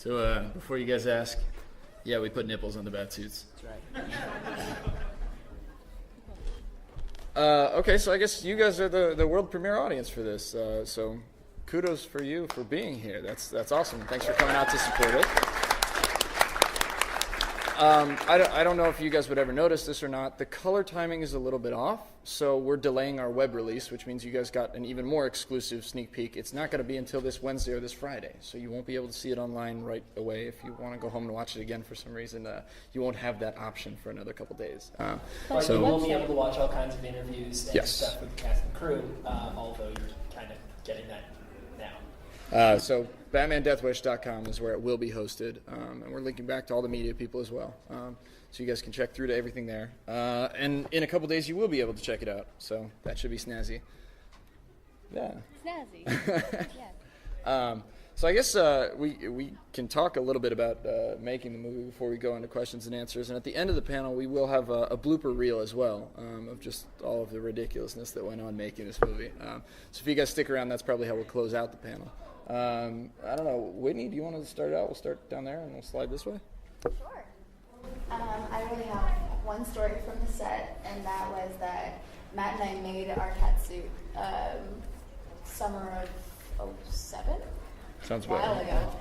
So before you guys ask, yeah, we put nipples on the bat suits. That's right. Okay, so I guess you guys are the world premiere audience for this. So kudos for you for being here. That's awesome. Thanks for coming out to support it. I don't know if you guys would ever notice this or not. The color timing is a little bit off, so we're delaying our web release, which means you guys got an even more exclusive sneak peek. It's not going to be until this Wednesday or this Friday, so you won't be able to see it online right away. If you want to go home and watch it again for some reason, you won't have that option for another couple days. But you will be able to watch all kinds of interviews and Yes. stuff with the cast and crew, although you're kind of getting that now. So BatmanDeathWish.com is where it will be hosted, and we're linking back to all the media people as well, so you guys can check through to everything there. And in a couple days, you will be able to check it out, so that should be snazzy. Yeah. Snazzy. Yeah. So I guess we can talk a little bit about making the movie before we go into questions and answers. And at the end of the panel, we will have a blooper reel as well of just all of the ridiculousness that went on making this movie. So if you guys stick around, that's probably how we'll close out the panel. I don't know, Whitney, do you want to start out? We'll start down there and we'll slide this way. Sure. I really have one story from the set, and that was that Matt and I made our cat suit summer of '07. Sounds a while right. ago.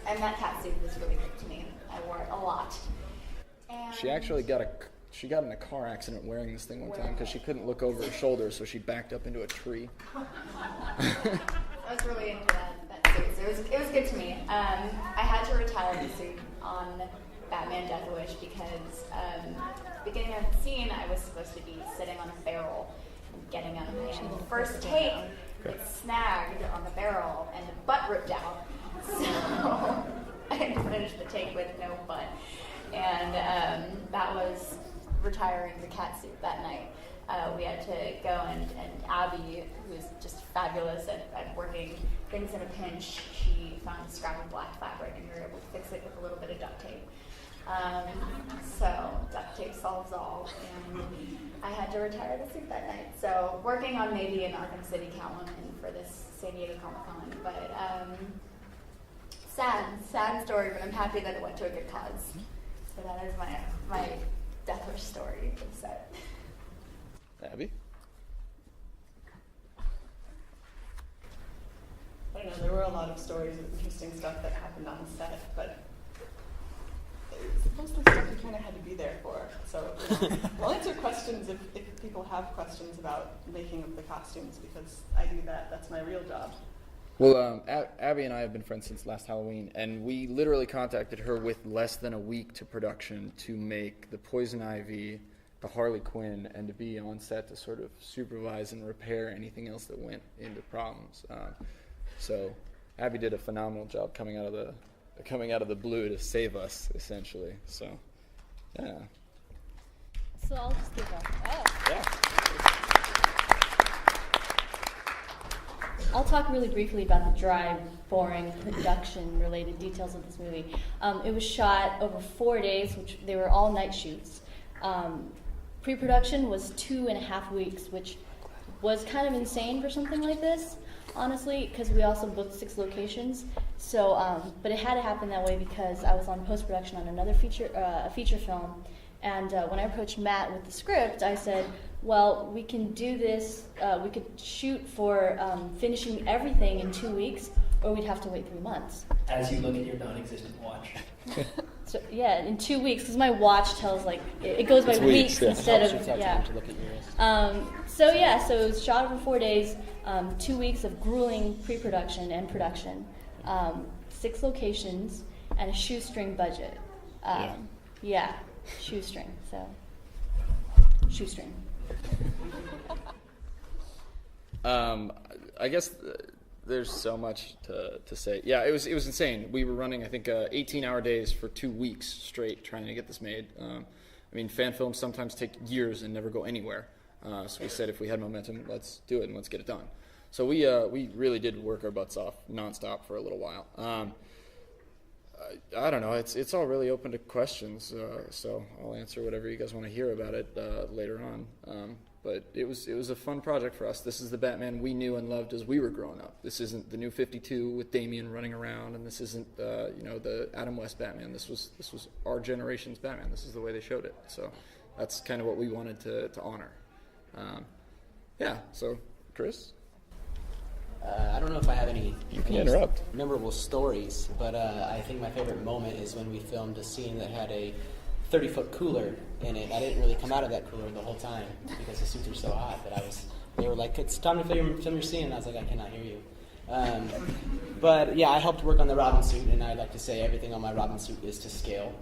And that cat suit was really good to me. I wore it a lot. And She actually got in a car accident wearing this thing one time because she couldn't look over her shoulder, so she backed up into a tree. I was really into that suit, so it was good to me. I had to retire the suit on Batman Death Wish because beginning of the scene, I was supposed to be sitting on a barrel and getting out of my hand. The first take, it snagged on the barrel and the butt ripped out. So I had to finish the take with no butt. And that was retiring the cat suit that night. We had to go and Abby, who is just fabulous at working things in a pinch, she found a scrap of black fabric and we were able to fix it with a little bit of duct tape. So duct tape solves all, and I had to retire the suit that night. So working on maybe an Arkham City Catwoman for this San Diego Comic-Con, but sad story, but I'm happy that it went to a good cause. So that is my Death Wish story for the set. Abby? I don't know, there were a lot of stories of interesting stuff that happened on set, but most of the stuff you kind of had to be there for. So we'll answer questions if people have questions about making of the costumes, because I do that. That's my real job. Well, Abby and I have been friends since last Halloween, and we literally contacted her with less than a week to production to make the Poison Ivy, the Harley Quinn, and to be on set to sort of supervise and repair anything else that went into problems. So Abby did a phenomenal job coming out of the blue to save us, essentially. So, yeah. So I'll just give up. Yeah. I'll talk really briefly about the dry, boring, production-related details of this movie. It was shot over 4 days, which they were all night shoots. Pre-production was 2.5 weeks, which was kind of insane for something like this, honestly, because we also booked 6 locations. So, but it had to happen that way because I was on post-production on another a feature film, and when I approached Matt with the script, I said, well, we can do this, we could shoot for finishing everything in 2 weeks, or we'd have to wait 3 months. As you look at your non-existent watch. So, yeah, in 2 weeks, because my watch tells, like, it goes by It's weeks weeks, yeah. instead of, Helps you have yeah. time to look at your wrist. So it was shot over 4 days, 2 weeks of grueling pre-production and production, 6 locations, and a shoestring budget. Yeah, shoestring, so, shoestring. I guess there's so much to say. Yeah, it was insane. We were running, I think, 18-hour days for 2 weeks straight trying to get this made. I mean, fan films sometimes take years and never go anywhere. So we said if we had momentum, let's do it and let's get it done. So we really did work our butts off nonstop for a little while. I don't know. It's all really open to questions. So I'll answer whatever you guys want to hear about it later on. But it was a fun project for us. This is the Batman we knew and loved as we were growing up. This isn't the New 52 with Damian running around, and this isn't the Adam West Batman. This was our generation's Batman. This is the way they showed it. So that's kind of what we wanted to honor. So Chris, I don't know if I have any interrupt. memorable stories, but I think my favorite moment is when we filmed a scene that had a 30-foot cooler in it. I didn't really come out of that cooler the whole time because the suits were so hot that they were like, it's time to film your scene, and I was like, I cannot hear you. But yeah, I helped work on the Robin suit, and I'd like to say everything on my Robin suit is to scale.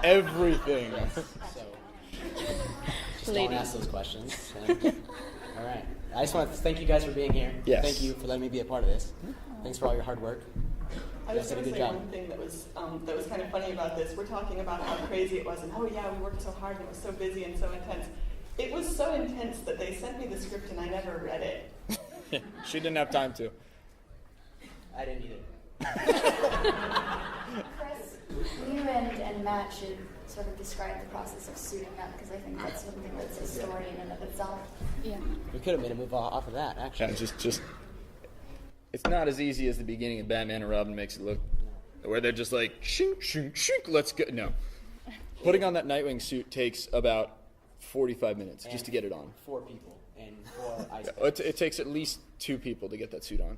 Everything. Yes, so just don't ask those questions. All right. I just want to thank you guys for being here. Yes. Thank you for letting me be a part of this. Thanks for all your hard work. I was going to say one thing that was kind of funny about this. We're talking about how crazy it was, and we worked so hard, and it was so busy and so intense. It was so intense that they sent me the script, and I never read it. She didn't have time to. I didn't either. Chris, you and Matt should sort of describe the process of suiting up, because I think that's something that's a story in and of itself. Yeah. We could have made a move off of that, actually. Yeah, just it's not as easy as the beginning of Batman and Robin makes it look, where they're just like, shink, shink, shink, let's go. No. Putting on that Nightwing suit takes about 45 minutes just to get it on. 4 people and 4 ice It takes at least 2 people to get that suit on.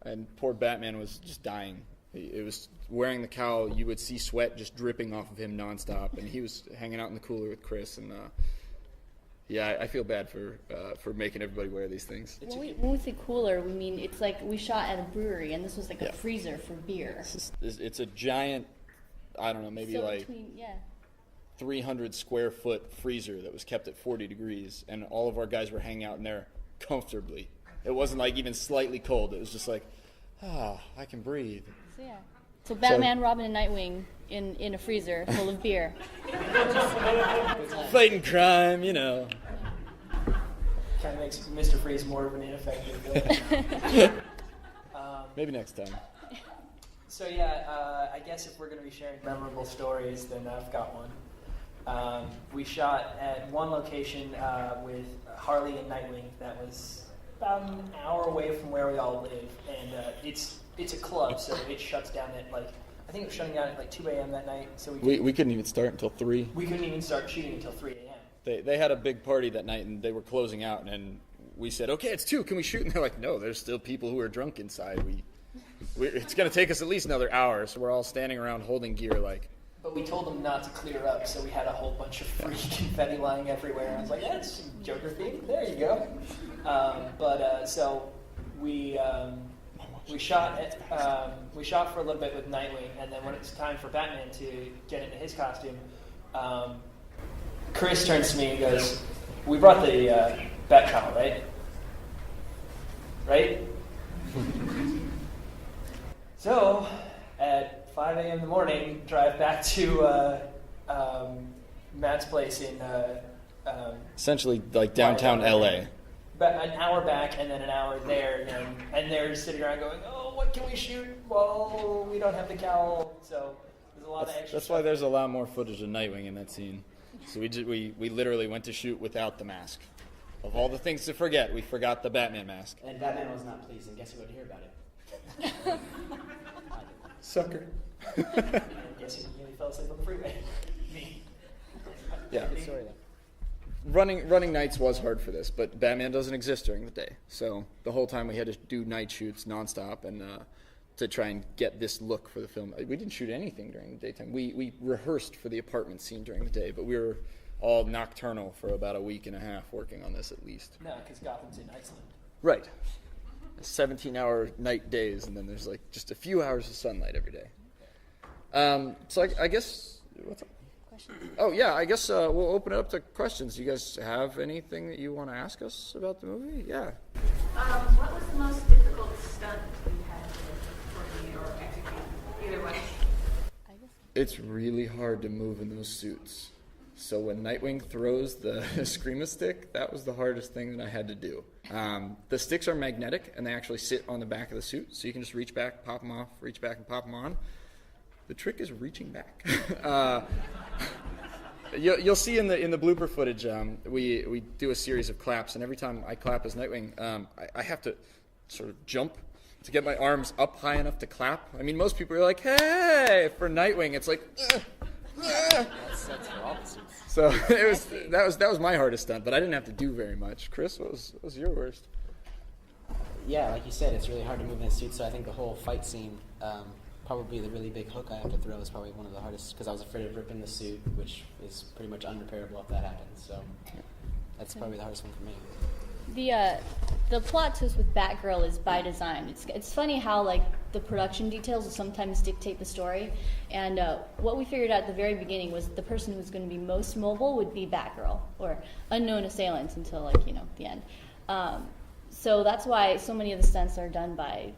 And poor Batman was just dying. It was wearing the cowl. You would see sweat just dripping off of him nonstop, and he was hanging out in the cooler with Chris. And I feel bad for making everybody wear these things. When we say cooler, we mean it's like we shot at a brewery, and this was like a freezer for beer. It's a giant, I don't know, maybe So like 300 square foot freezer that was kept at 40 degrees, and all of our guys were hanging out in there comfortably. It wasn't like even slightly cold. It was just like, I can breathe. So Batman, Robin, and Nightwing in a freezer full of beer. Fighting crime, you know. Kind of makes Mr. Freeze more of an ineffective villain. Maybe next time. So I guess if we're going to be sharing memorable stories, then I've got one. We shot at one location with Harley and Nightwing that was about an hour away from where we all live, and it's a club, so it shuts down at I think it was shutting down at 2 a.m. that night. So We couldn't even start until 3. we couldn't even start shooting until 3 a.m. They had a big party that night, and they were closing out, and we said, okay, it's 2, can we shoot? And they're like, no, there's still people who are drunk inside. It's going to take us at least another hour, so we're all standing around holding gear But we told them not to clear up, so we had a whole bunch of free confetti lying everywhere. I was like, it's Joker themed. There you go. So we shot for a little bit with Nightwing, and then when it's time for Batman to get into his costume, Chris turns to me and goes, "We brought the bat cowl, right? Right?" So at 5 a.m. in the morning, drive back to Matt's place in essentially like downtown LA. But an hour back and then an hour there, and they're sitting around going, "Oh, what can we shoot? Well, we don't have the cowl." So there's a lot of extra. That's why there's a lot more footage of Nightwing in that scene. So we literally went to shoot without the mask. Of all the things to forget, we forgot the Batman mask. And Batman was not pleased, and guess who would hear about it? Sucker. I guess he nearly fell asleep on the freeway. Me. Yeah. Good story, though. Running nights was hard for this, but Batman doesn't exist during the day. So the whole time we had to do night shoots nonstop and to try and get this look for the film. We didn't shoot anything during the daytime. We rehearsed for the apartment scene during the day, but we were all nocturnal for about a week and a half working on this at least. No, because Gotham's in Iceland. Right. 17-hour night days, and then there's like just a few hours of sunlight every day. So I guess, what's up? Oh, yeah, I guess we'll open it up to questions. You guys have anything that you want to ask us about the movie? Yeah. What was the most difficult stunt you had to coordinate or execute? Either way. It's really hard to move in those suits. So when Nightwing throws the Scream stick, that was the hardest thing that I had to do. The sticks are magnetic, and they actually sit on the back of the suit, so you can just reach back, pop them off, reach back and pop them on. The trick is reaching back. you'll see in the blooper footage, we do a series of claps, and every time I clap as Nightwing, I have to sort of jump to get my arms up high enough to clap. I mean, most people are like, "Hey!" For Nightwing, it's like. That's for all the suits. So that was my hardest stunt, but I didn't have to do very much. Chris, what was your worst? Yeah, like you said, it's really hard to move in a suit, so I think the whole fight scene, probably the really big hook I have to throw is probably one of the hardest, because I was afraid of ripping the suit, which is pretty much unrepairable if that happens, so that's probably the hardest one for me. The plot twist with Batgirl is by design. It's funny how like the production details will sometimes dictate the story, and what we figured out at the very beginning was the person who was going to be most mobile would be Batgirl, or unknown assailants until the end. So that's why so many of the stunts are done by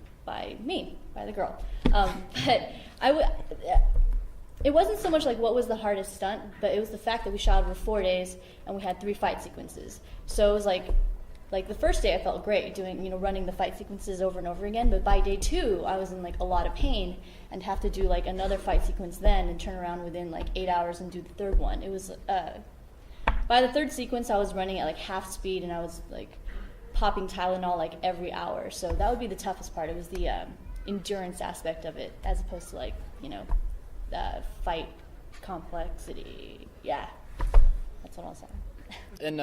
me, by the girl. But it wasn't so much like what was the hardest stunt, but it was the fact that we shot over 4 days and we had 3 fight sequences. So it was like the first day I felt great doing, running the fight sequences over and over again, but by day 2 I was in like a lot of pain and have to do like another fight sequence then and turn around within like 8 hours and do the third one. It was, by the third sequence I was running at like half speed and I was like popping Tylenol like every hour. So that would be the toughest part. It was the endurance aspect of it as opposed to like, fight complexity. Yeah, that's what I'll say. And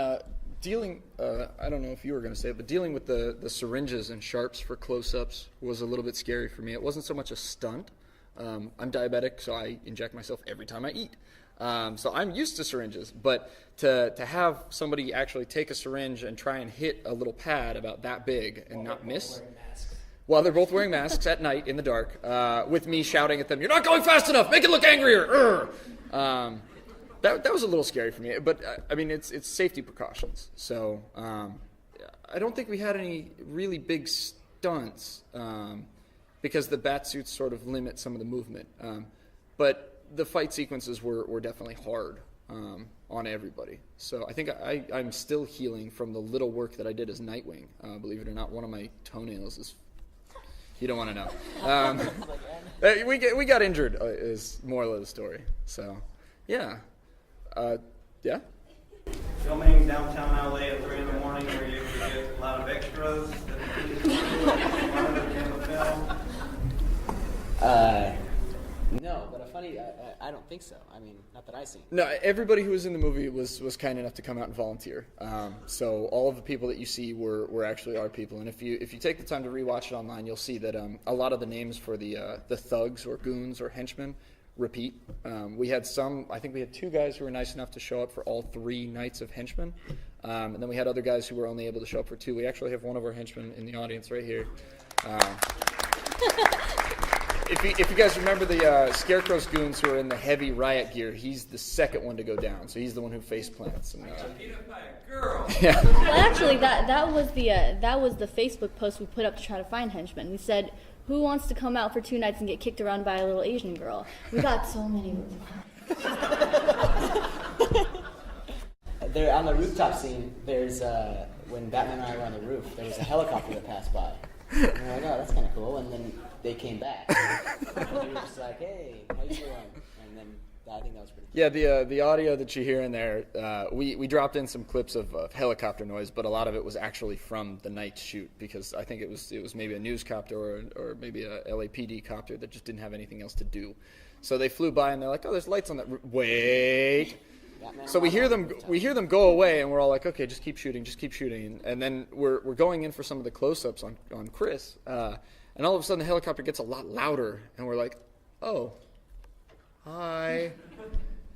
dealing, I don't know if you were going to say it, but dealing with the syringes and sharps for close-ups was a little bit scary for me. It wasn't so much a stunt. I'm diabetic, so I inject myself every time I eat. So I'm used to syringes, but to have somebody actually take a syringe and try and hit a little pad about that big and not miss. Well, they're both wearing masks at night in the dark, with me shouting at them, "You're not going fast enough! Make it look angrier!" That was a little scary for me, but I mean, it's safety precautions. So I don't think we had any really big stunts because the bat suits sort of limit some of the movement. But the fight sequences were definitely hard on everybody. So I think I'm still healing from the little work that I did as Nightwing. Believe it or not, one of my toenails is. You don't want to know. We got injured is moral of the story. So, yeah. Yeah? Filming downtown LA at 3 in the morning where you get a lot of extras that in the film. No, but I don't think so. I mean, not that I've seen. No, everybody who was in the movie was kind enough to come out and volunteer. So all of the people that you see were actually our people. And if you take the time to rewatch it online, you'll see that a lot of the names for the thugs or goons or henchmen repeat. We had I think we had 2 guys who were nice enough to show up for all 3 nights of henchmen. And then we had other guys who were only able to show up for 2. We actually have one of our henchmen in the audience right here. If you guys remember the Scarecrow's goons who are in the heavy riot gear, he's the second one to go down. So he's the one who face plants. And, Beat up by a girl. Yeah. Well, actually, that was the Facebook post we put up to try to find henchmen. We said, "Who wants to come out for 2 nights and get kicked around by a little Asian girl?" We got so many. There on the rooftop scene, there's when Batman and I were on the roof, there was a helicopter that passed by. And we're like, "Oh, that's kind of cool." And then they came back. And we were just like, "Hey, how you doing?" And then I think that was pretty cool. Yeah, the audio that you hear in there, we dropped in some clips of helicopter noise, but a lot of it was actually from the night shoot because I think it was maybe a news copter or maybe a LAPD copter that just didn't have anything else to do. So they flew by and they're like, "Oh, there's lights on that roof." Wait. So we hear them go away, and we're all like, "Okay, just keep shooting." And then we're going in for some of the close-ups on Chris, and all of a sudden the helicopter gets a lot louder, and we're like, "Oh, hi."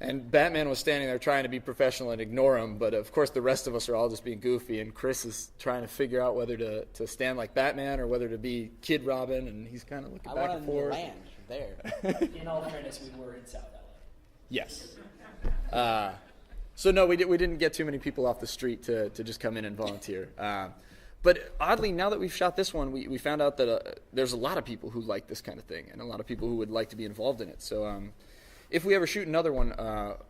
And Batman was standing there trying to be professional and ignore him, but of course the rest of us are all just being goofy, and Chris is trying to figure out whether to stand like Batman or whether to be Kid Robin, and he's kind of looking back and forth. I wanted to land there. In all fairness, we were in South LA. Yes. So no, we didn't get too many people off the street to just come in and volunteer. But oddly, now that we've shot this one, we found out that there's a lot of people who like this kind of thing and a lot of people who would like to be involved in it. So if we ever shoot another one,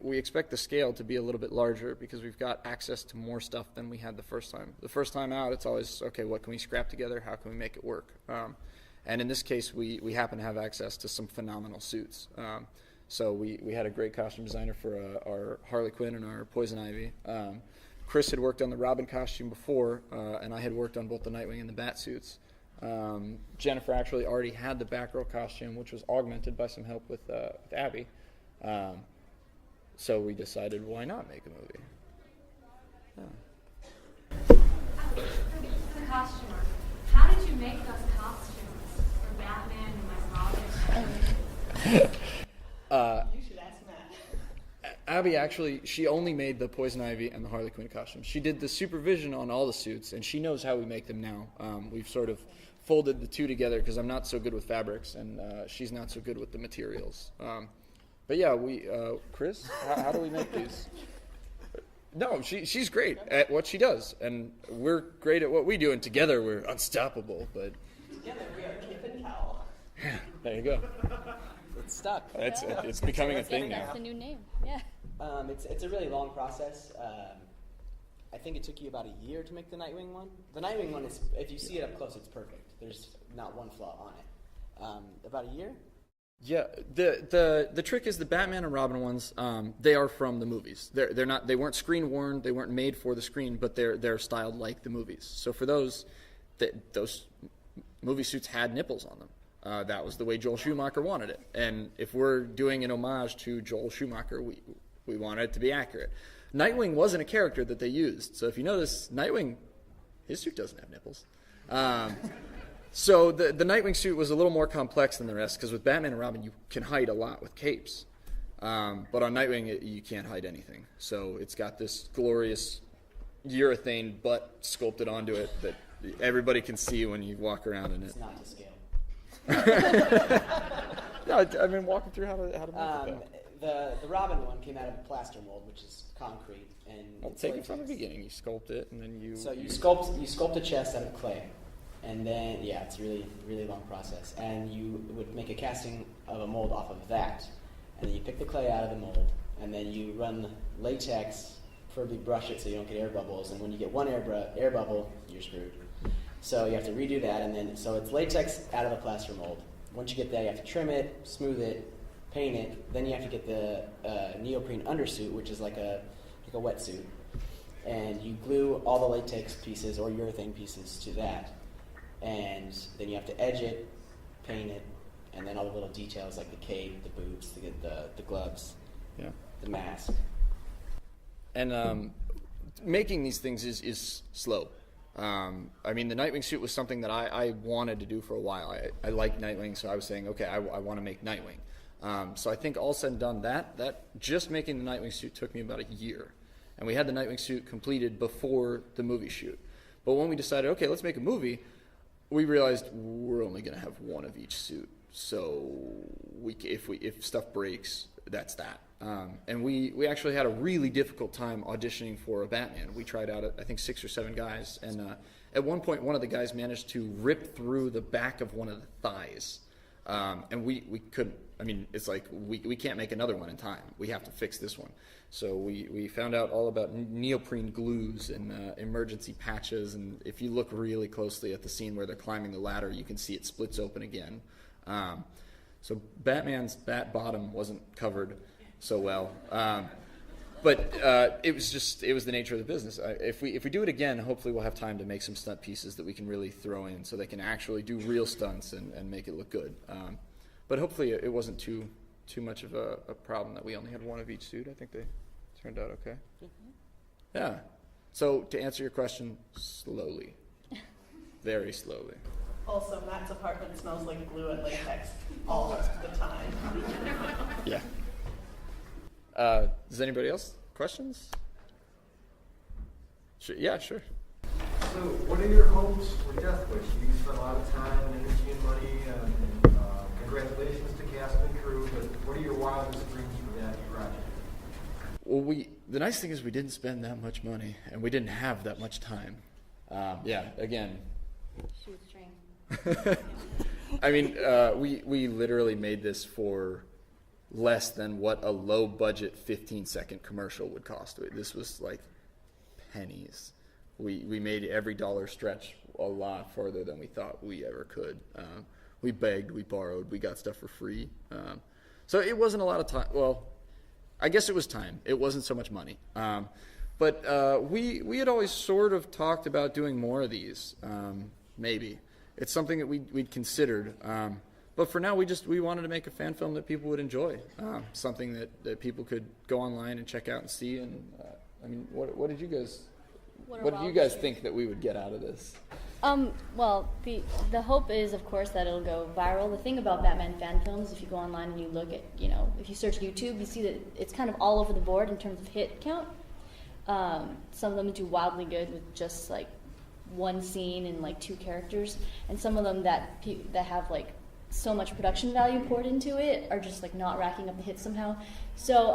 we expect the scale to be a little bit larger because we've got access to more stuff than we had the first time. The first time out, it's always, okay, what can we scrap together? How can we make it work? And in this case, we happen to have access to some phenomenal suits. So we had a great costume designer for our Harley Quinn and our Poison Ivy. Chris had worked on the Robin costume before, and I had worked on both the Nightwing and the Bat suits. Jennifer actually already had the Batgirl costume, which was augmented by some help with Abby. So we decided, why not make a movie? For the costumer, how did you make those costumes for Batman and my Robin? You should ask Matt. Abby actually, she only made the Poison Ivy and the Harley Quinn costumes. She did the supervision on all the suits, and she knows how we make them now. We've sort of folded the two together because I'm not so good with fabrics, and she's not so good with the materials. But yeah, Chris, how do we make these? No, she's great at what she does, and we're great at what we do, and together we're unstoppable. But Together we are Kip and Cal. there you go. It's stuck. It's becoming a thing That's now. the new name. Yeah. It's a really long process. I think it took you about a year to make the Nightwing one. The Nightwing one is, if you see it up close, it's perfect. There's not one flaw on it. About a year? Yeah, the trick is the Batman and Robin ones. They are from the movies. They're not. They weren't screen worn. They weren't made for the screen, but they're styled like the movies. So for those movie suits had nipples on them. That was the way Joel Schumacher wanted it. And if we're doing an homage to Joel Schumacher, we want it to be accurate. Nightwing wasn't a character that they used. So if you notice, Nightwing, his suit doesn't have nipples. So the Nightwing suit was a little more complex than the rest, because with Batman and Robin, you can hide a lot with capes. But on Nightwing, you can't hide anything. So it's got this glorious urethane butt sculpted onto it that everybody can see when you walk around in it. It's not to scale. No, I mean, walking through how to make it, though. The Robin one came out of a plaster mold, which is concrete, and I'll it's take it from the latex. beginning. You sculpt it, and then you... So you sculpt a chest out of clay, and then it's a really long process. And you would make a casting of a mold off of that, and then you pick the clay out of the mold, and then you run latex, preferably brush it so you don't get air bubbles. And when you get one air bubble, you're screwed. So you have to redo that, and then so it's latex out of a plaster mold. Once you get that, you have to trim it, smooth it, paint it. Then you have to get the neoprene undersuit, which is like a wetsuit, and you glue all the latex pieces or urethane pieces to that, and then you have to edge it, paint it, and then all the little details like the cape, the boots, the gloves, the mask. And making these things is slow. I mean, the Nightwing suit was something that I wanted to do for a while. I like Nightwing, so I was saying, okay, I want to make Nightwing. So I think all said and done, that just making the Nightwing suit took me about a year. And we had the Nightwing suit completed before the movie shoot. But when we decided, okay, let's make a movie, we realized we're only going to have one of each suit. So if stuff breaks, that's that. And we actually had a really difficult time auditioning for a Batman. We tried out, I think, 6 or 7 guys. And at one point, one of the guys managed to rip through the back of one of the thighs. And we couldn't. I mean, it's like we can't make another one in time. We have to fix this one. So we found out all about neoprene glues and emergency patches. And if you look really closely at the scene where they're climbing the ladder, you can see it splits open again. So Batman's bat bottom wasn't covered so well. But it was the nature of the business. If we do it again, hopefully we'll have time to make some stunt pieces that we can really throw in so they can actually do real stunts and make it look good. But hopefully it wasn't too much of a problem that we only had one of each suit. I think they turned out okay. Yeah. So to answer your question, slowly. Very slowly. Also, Matt's apartment smells like glue and latex all the time. Yeah. Does anybody else? Questions? Sure. Yeah, sure. So, what are your hopes for Death Wish? You spent a lot of time and energy and money, and congratulations to cast and crew, but what are your wildest dreams for that project? Well, the nice thing is we didn't spend that much money, and we didn't have that much time. Again. Shoestring. I mean, we literally made this for less than what a low-budget 15-second commercial would cost. This was like pennies. We made every dollar stretch a lot farther than we thought we ever could. We begged, we borrowed, we got stuff for free. So it wasn't a lot of time. Well, I guess it was time. It wasn't so much money. But we had always sort of talked about doing more of these. Maybe it's something that we'd considered. But for now, we wanted to make a fan film that people would enjoy, something that people could go online and check out and see. And I mean, what did you guys think that we would get out of this? Well, the hope is, of course, that it'll go viral. The thing about Batman fan films, if you go online and you look at, if you search YouTube, you see that it's kind of all over the board in terms of hit count. Some of them do wildly good with just like one scene and like 2 characters, and some of them that have like so much production value poured into it are just like not racking up the hits somehow. So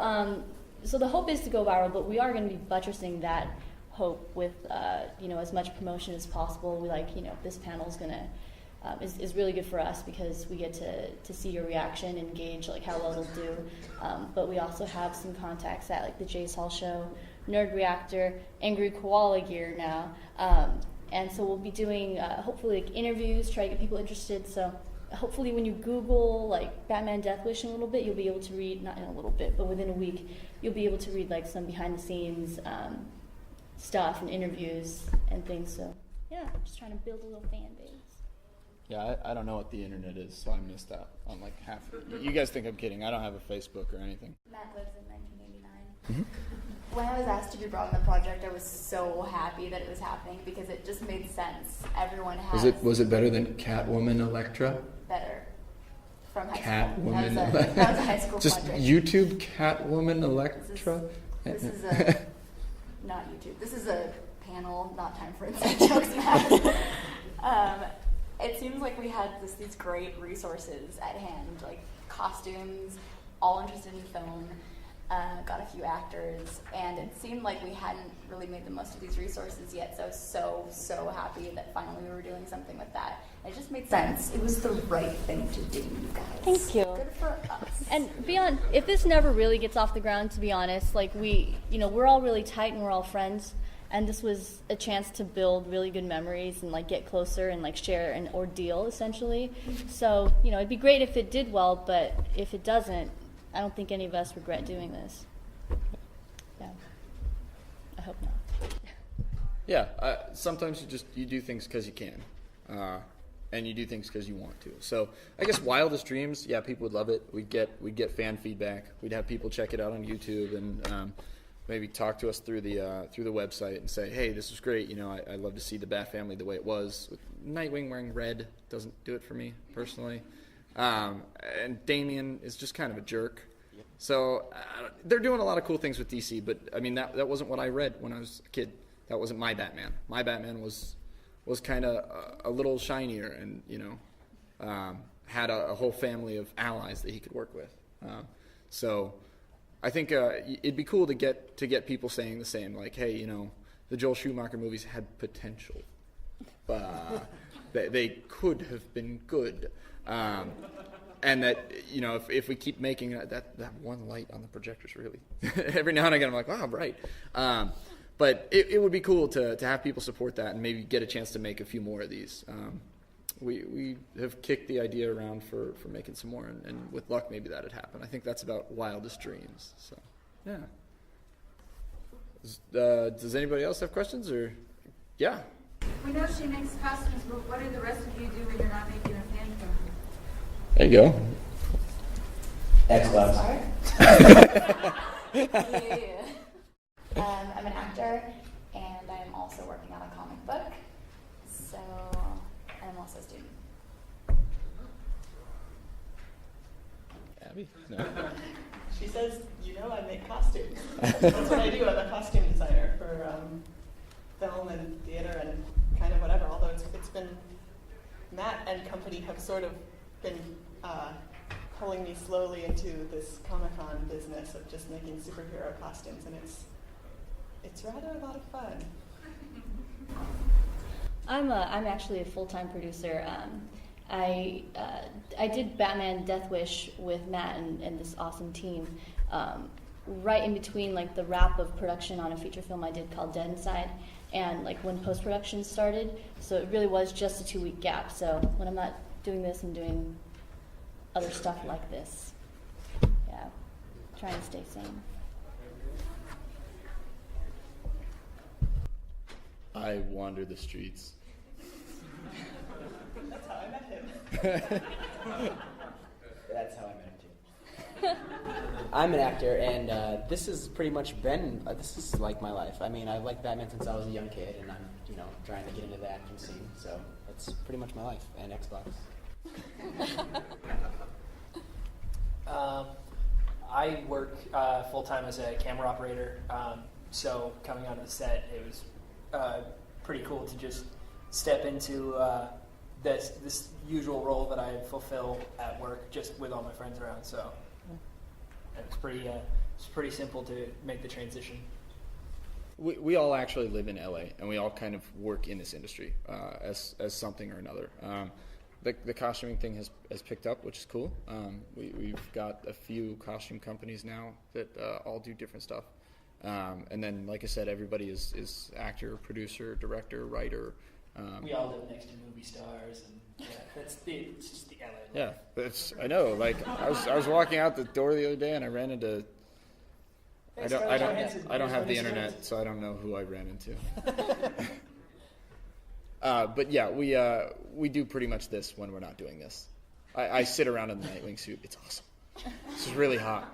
the hope is to go viral, but we are going to be buttressing that hope with as much promotion as possible. We this panel is going to is really good for us because we get to see your reaction and gauge like how well it'll do. But we also have some contacts at like the Jace Hall Show, Nerd Reactor, Angry Koala Gear now, and so we'll be doing hopefully like interviews, try to get people interested. So hopefully when you Google like Batman Death Wish in a little bit, you'll be able to read, not in a little bit, but within a week, you'll be able to read like some behind the scenes stuff and interviews and things. So yeah, I'm just trying to build a little fan base. Yeah, I don't know what the internet is, so I missed out on like half of it. You guys think I'm kidding. I don't have a Facebook or anything. Matt lives in 1989. When I was asked to be brought on the project, I was so happy that it was happening because it just made sense. Everyone has... Was it better than Catwoman Electra? Better. From high school. Catwoman That was a high school Just project. YouTube Catwoman Electra? This is a... Not YouTube. This is a panel, not time for inside jokes, Matt. It seems like we had these great resources at hand, like costumes, all interested in film, got a few actors, and it seemed like we hadn't really made the most of these resources yet, so I was so happy that finally we were doing something with that. It just made sense. It was the right thing to do, you guys. Thank you. Good for us. And beyond, if this never really gets off the ground, to be honest, like we're all really tight and we're all friends, and this was a chance to build really good memories and like get closer and like share an ordeal essentially. So it'd be great if it did well, but if it doesn't, I don't think any of us regret doing this. Yeah, I hope not. Yeah, sometimes you do things because you can, and you do things because you want to. So I guess Wildest Dreams, yeah, people would love it. We'd get fan feedback. We'd have people check it out on YouTube and maybe talk to us through the website and say, hey, this was great. I love to see the Bat family the way it was. With Nightwing wearing red doesn't do it for me personally. And Damian is just kind of a jerk. So they're doing a lot of cool things with DC, but I mean that wasn't what I read when I was a kid. That wasn't my Batman. My Batman was kind of a little shinier and had a whole family of allies that he could work with. So I think it'd be cool to get people saying the same, like, hey, the Joel Schumacher movies had potential. They could have been good. And that, if we keep making that one light on the projectors, really, every now and again, I'm like, wow, right. But it would be cool to have people support that and maybe get a chance to make a few more of these. We have kicked the idea around for making some more, and with luck, maybe that'd happen. I think that's about Wildest Dreams. So, yeah. Does anybody else have questions, or, yeah? We know she makes costumes, but what do the rest of you do when you're not making a fan film? There you go. Xbox. Yeah. I'm an actor, and I'm also working on a comic book. So I'm also a student. Abby? No. She says, I make costumes. That's what I do. I'm a costume designer for film and theater and kind of whatever, although it's been, Matt and company have sort of been pulling me slowly into this Comic-Con business of just making superhero costumes, and it's rather a lot of fun. I'm actually a full-time producer. I did Batman Death Wish with Matt and this awesome team right in between like the wrap of production on a feature film I did called Dead Inside and like when post-production started. So it really was just a 2-week gap. So when I'm not doing this, I'm doing other stuff like this. trying to stay sane. I wander the streets. That's how I met him. That's how I met him too. I'm an actor, and this has pretty much been this is like my life. I mean, I've liked Batman since I was a young kid, and I'm trying to get into the acting scene. So that's pretty much my life, and Xbox. I work full time as a camera operator. So coming onto the set, it was pretty cool to just step into this usual role that I fulfill at work, just with all my friends around. So it's pretty simple to make the transition. We all actually live in LA, and we all kind of work in this industry as something or another. The costuming thing has picked up, which is cool. We've got a few costume companies now that all do different stuff. And then, like I said, everybody is actor, producer, director, writer. We all live next to movie stars, and it's just the LA life. Yeah, I know. Like I was walking out the door the other day, and I ran into. I don't have the internet, so I don't know who I ran into. But yeah, we do pretty much this when we're not doing this. I sit around in the Nightwing suit. It's awesome. This is really hot.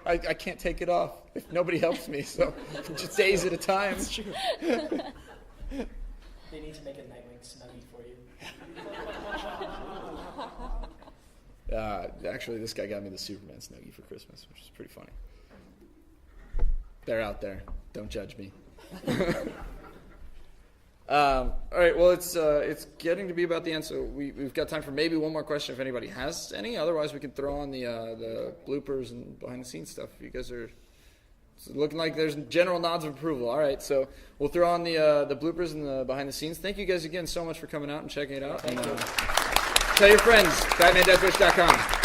I can't take it off if nobody helps me, so just days at a time. That's true. They need to make a Nightwing snuggie for you. Actually, this guy got me the Superman snuggie for Christmas, which is pretty funny. They're out there. Don't judge me. All right. Well, it's getting to be about the end, so we've got time for maybe one more question if anybody has any. Otherwise, we can throw on the bloopers and behind the scenes stuff. You guys are looking like there's general nods of approval. All right. So we'll throw on the bloopers and the behind the scenes. Thank you guys again so much for coming out and checking it out. Thank you. Tell your friends. BatmanDeathWish.com.